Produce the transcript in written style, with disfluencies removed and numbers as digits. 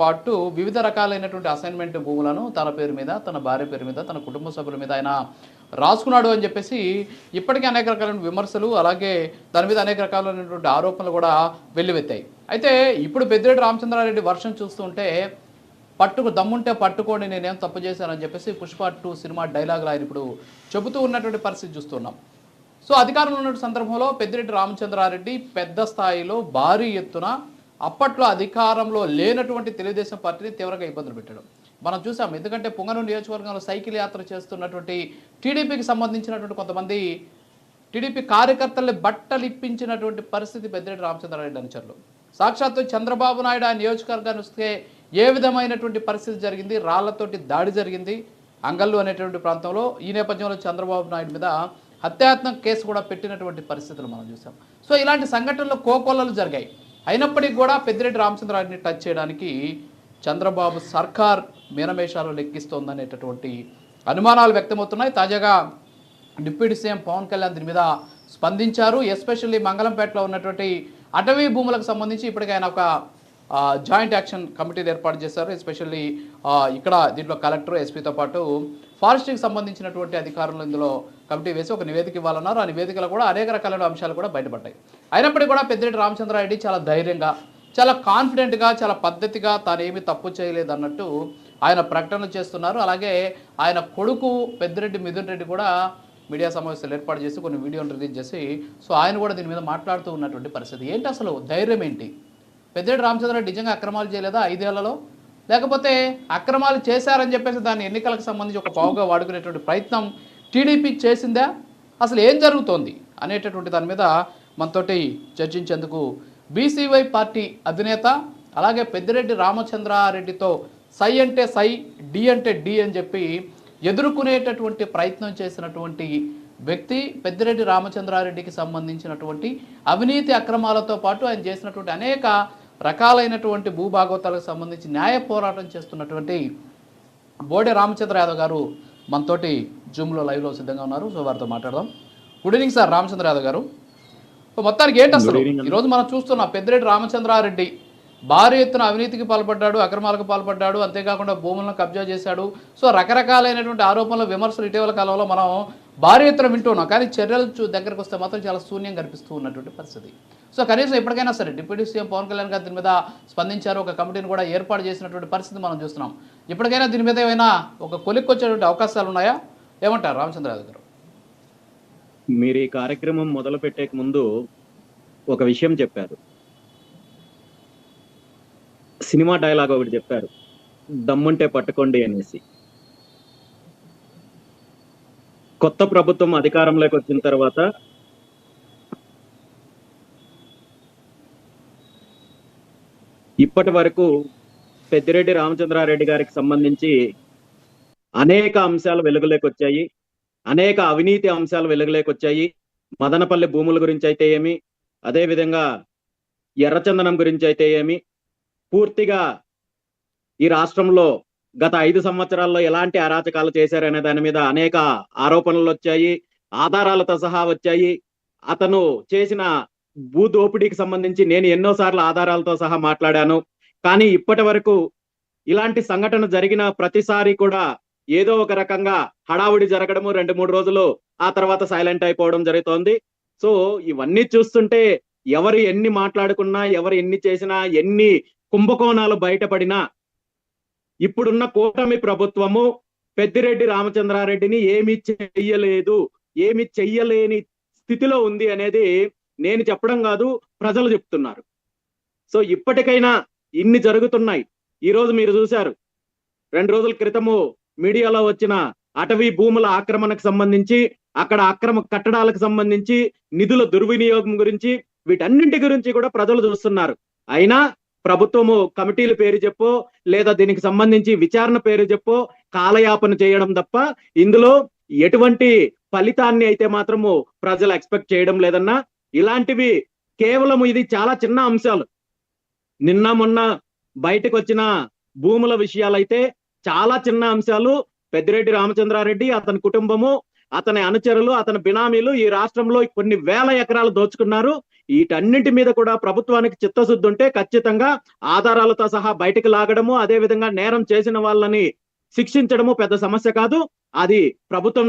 పాటు వివిధ రకాలైనటువంటి అసైన్మెంట్ భూములను తన పేరు మీద, తన భార్య పేరు మీద, తన కుటుంబ సభ్యుల మీద ఆయన రాసుకున్నాడు అని చెప్పేసి ఇప్పటికే అనేక రకాలైన విమర్శలు, అలాగే దాని మీద అనేక రకాలైనటువంటి ఆరోపణలు కూడా వెల్లువెత్తాయి. అయితే ఇప్పుడు పెద్దిరెడ్డి రామచంద్రారెడ్డి వర్షం చూస్తుంటే దమ్ముంటే పట్టుకోండి, నేనేం తప్పు చేశానని చెప్పేసి పుష్ప 2 సినిమా డైలాగులు ఆయన ఇప్పుడు చెబుతూ ఉన్నటువంటి పరిస్థితి చూస్తున్నాం. సో అధికారంలో ఉన్న సందర్భంలో పెద్దిరెడ్డి రామచంద్రారెడ్డి పెద్ద స్థాయిలో భారీ ఎత్తున అప్పట్లో అధికారంలో లేనటువంటి తెలుగుదేశం పార్టీని తీవ్రంగా ఇబ్బందులు పెట్టాడు. మనం చూసాం. ఎందుకంటే పొంగనూరు నియోజకవర్గంలో సైకిల్ యాత్ర చేస్తున్నటువంటి టీడీపీకి సంబంధించినటువంటి కొంతమంది టీడీపీ కార్యకర్తల్ని బట్టలు ఇప్పించినటువంటి పరిస్థితి పెద్దిరెడ్డి రామచంద్రారెడ్డి అనుచరులు. సాక్షాత్తు చంద్రబాబు నాయుడు ఆ నియోజకవర్గాన్ని వస్తే ఏ విధమైనటువంటి పరిస్థితి జరిగింది, రాళ్లతోటి దాడి జరిగింది అంగల్లు అనేటువంటి ప్రాంతంలో. ఈ నేపథ్యంలో చంద్రబాబు నాయుడు మీద హత్యాత్మక కేసు కూడా పెట్టినటువంటి పరిస్థితులు మనం చూసాం. సో ఇలాంటి సంఘటనలు కోకొల్లలు జరిగాయి. అయినప్పటికీ కూడా పెద్దిరెడ్డి రామచంద్రారెడ్డిని టచ్ చేయడానికి చంద్రబాబు సర్కార్ మీనమేషాలు లెక్కిస్తోందనేటటువంటి అనుమానాలు వ్యక్తమవుతున్నాయి. తాజాగా డిప్యూటీ సీఎం పవన్ కళ్యాణ్ దీని మీద స్పందించారు. ఎస్పెషల్లీ మంగళంపేటలో ఉన్నటువంటి అటవీ భూములకు సంబంధించి ఇప్పటికీ ఆయన ఒక జాయింట్ యాక్షన్ కమిటీలు ఏర్పాటు చేశారు. ఎస్పెషల్లీ ఇక్కడ దీంట్లో కలెక్టర్, ఎస్పీతో పాటు ఫారెస్ట్కి సంబంధించినటువంటి అధికారులు ఇందులో కమిటీ వేసి ఒక నివేదిక ఇవ్వాలన్నారు. ఆ నివేదికలో కూడా అనేక రకాలైన అంశాలు కూడా బయటపడ్డాయి. అయినప్పటికీ కూడా పెద్దిరెడ్డి రామచంద్రారెడ్డి చాలా ధైర్యంగా, చాలా కాన్ఫిడెంట్గా, చాలా పద్ధతిగా తానేమీ తప్పు చేయలేదు అన్నట్టు ఆయన ప్రకటనలు చేస్తున్నారు. అలాగే ఆయన కొడుకు పెద్దిరెడ్డి మిథున్ రెడ్డి కూడా మీడియా సమావేశాలు ఏర్పాటు చేసి కొన్ని వీడియోలు రిలీజ్ చేసి సో ఆయన కూడా దీని మీద మాట్లాడుతూ ఉన్నటువంటి పరిస్థితి. ఏంటి అసలు ధైర్యం ఏంటి? పెద్దిరెడ్డి రామచంద్రారెడ్డి నిజంగా అక్రమాలు చేయలేదా 5 ఏళ్లలో? లేకపోతే అక్రమాలు చేశారని చెప్పేసి దాన్ని ఎన్నికలకు సంబంధించి ఒక పావుగా వాడుకునేటువంటి ప్రయత్నం టీడీపీ చేసిందా? అసలు ఏం జరుగుతోంది అనేటటువంటి దాని మీద మనతోటి చర్చించేందుకు బీసీవై పార్టీ అధినేత, అలాగే పెద్దిరెడ్డి రామచంద్రారెడ్డితో సై అంటే సై, డి అంటే డి అని చెప్పి ఎదుర్కొనేటటువంటి ప్రయత్నం చేసినటువంటి వ్యక్తి, పెద్దిరెడ్డి రామచంద్రారెడ్డికి సంబంధించినటువంటి అవినీతి అక్రమాలతో పాటు ఆయన చేసినటువంటి అనేక రకాలైనటువంటి భూభాగవతాలకు సంబంధించి న్యాయ పోరాటం చేస్తున్నటువంటి బోడే రామచంద్ర యాదవ్ గారు మనతోటి జూమ్లో లైవ్లో సిద్ధంగా ఉన్నారు. సో వారితో మాట్లాడదాం. Good evening sir Ramachandra Yadav గారు. సో మొత్తానికి ఏంటి అసలు ఈరోజు మనం చూస్తున్నాం, పెద్దిరెడ్డి రామచంద్రారెడ్డి భారీ ఎత్తున అవినీతికి పాల్పడ్డాడు, అక్రమాలకు పాల్పడ్డాడు, అంతేకాకుండా భూములను కబ్జా చేశాడు. సో రకరకాలైనటువంటి ఆరోపణలు, విమర్శలు ఇటీవల కాలంలో మనం భారీ ఎత్తున వింటున్నాం. కానీ చర్యలు దగ్గరకు వస్తే మాత్రం చాలా శూన్యం కనిపిస్తూ ఉన్నటువంటి పరిస్థితి. సో కనీసం ఎప్పటికైనా సరే డిప్యూటీ సీఎం పవన్ కళ్యాణ్ గారు దీని మీద స్పందించారు, ఒక కమిటీని కూడా ఏర్పాటు చేసినటువంటి పరిస్థితి మనం చూస్తున్నాం. ఇప్పటికైనా దీని మీద ఏమైనా ఒక కొలిక్కి వచ్చేటువంటి అవకాశాలు ఉన్నాయా? ఏమంటారు రామచంద్ర యాదవ్ గారు? మీరు ఈ కార్యక్రమం మొదలు పెట్టే ముందు ఒక విషయం చెప్పారు, సినిమా డైలాగ్ ఒకటి చెప్పారు, దమ్ముంటే పట్టుకోండి అనేసి. కొత్త ప్రభుత్వం అధికారంలోకి వచ్చిన తర్వాత ఇప్పటి వరకు పెద్దిరెడ్డి రామచంద్రారెడ్డి గారికి సంబంధించి అనేక అంశాలు వెలుగులోకి వచ్చాయి, అనేక అవినీతి అంశాలు వెలుగులోకి వచ్చాయి. మదనపల్లి భూముల గురించి అయితే ఏమి, అదేవిధంగా ఎర్రచందనం గురించి అయితే ఏమి, పూర్తిగా ఈ రాష్ట్రంలో గత 5 సంవత్సరాల్లో ఎలాంటి అరాచకాలు చేశారనే దాని మీద అనేక ఆరోపణలు వచ్చాయి, ఆధారాలతో సహా వచ్చాయి. అతను చేసిన భూ దోపిడీకి సంబంధించి నేను ఎన్నోసార్లు ఆధారాలతో సహా మాట్లాడాను. కానీ ఇప్పటి వరకు ఇలాంటి సంఘటన జరిగిన ప్రతిసారి కూడా ఏదో ఒక రకంగా హడావుడి జరగడము, 2-3 రోజులు ఆ తర్వాత సైలెంట్ అయిపోవడం జరుగుతోంది. సో ఇవన్నీ చూస్తుంటే ఎవరు ఎన్ని మాట్లాడుకున్నా, ఎవరు ఎన్ని చేసినా, ఎన్ని కుంభకోణాలు బయటపడినా ఇప్పుడున్న కూటమి ప్రభుత్వము పెద్దిరెడ్డి రామచంద్రారెడ్డిని ఏమి చెయ్యలేదు, ఏమి చెయ్యలేని స్థితిలో ఉంది అనేది నేను చెప్పడం కాదు, ప్రజలు చెప్తున్నారు. సో ఇప్పటికైనా ఇన్ని జరుగుతున్నాయి. ఈ రోజు మీరు చూశారు, 2 రోజుల క్రితము మీడియాలో వచ్చిన అటవీ భూముల ఆక్రమణకు సంబంధించి, అక్కడ అక్రమ కట్టడాలకు సంబంధించి, నిధుల దుర్వినియోగం గురించి, వీటన్నింటి గురించి కూడా ప్రజలు చూస్తున్నారు. అయినా ప్రభుత్వము కమిటీల పేరు చెప్పో, లేదా దీనికి సంబంధించి విచారణ పేరు చెప్పో కాలయాపన చేయడం తప్ప ఇందులో ఎటువంటి ఫలితాన్ని అయితే మాత్రము ప్రజలు ఎక్స్పెక్ట్ చేయడం లేదన్నా. ఇలాంటివి కేవలం ఇది చాలా చిన్న అంశాలు. నిన్న మొన్న బయటకు వచ్చిన భూముల విషయాలైతే చాలా చిన్న అంశాలు. పెద్దిరెడ్డి రామచంద్రారెడ్డి, అతని కుటుంబము, అతని అనుచరులు, అతని బినామీలు ఈ రాష్ట్రంలో కొన్ని వేల ఎకరాలు దోచుకున్నారు. వీటన్నింటి మీద కూడా ప్రభుత్వానికి చిత్తశుద్ధి ఉంటే ఖచ్చితంగా ఆధారాలతో సహా బయటకు లాగడము, అదే విధంగా నేరం చేసిన వాళ్ళని శిక్షించడము పెద్ద సమస్య కాదు. అది ప్రభుత్వం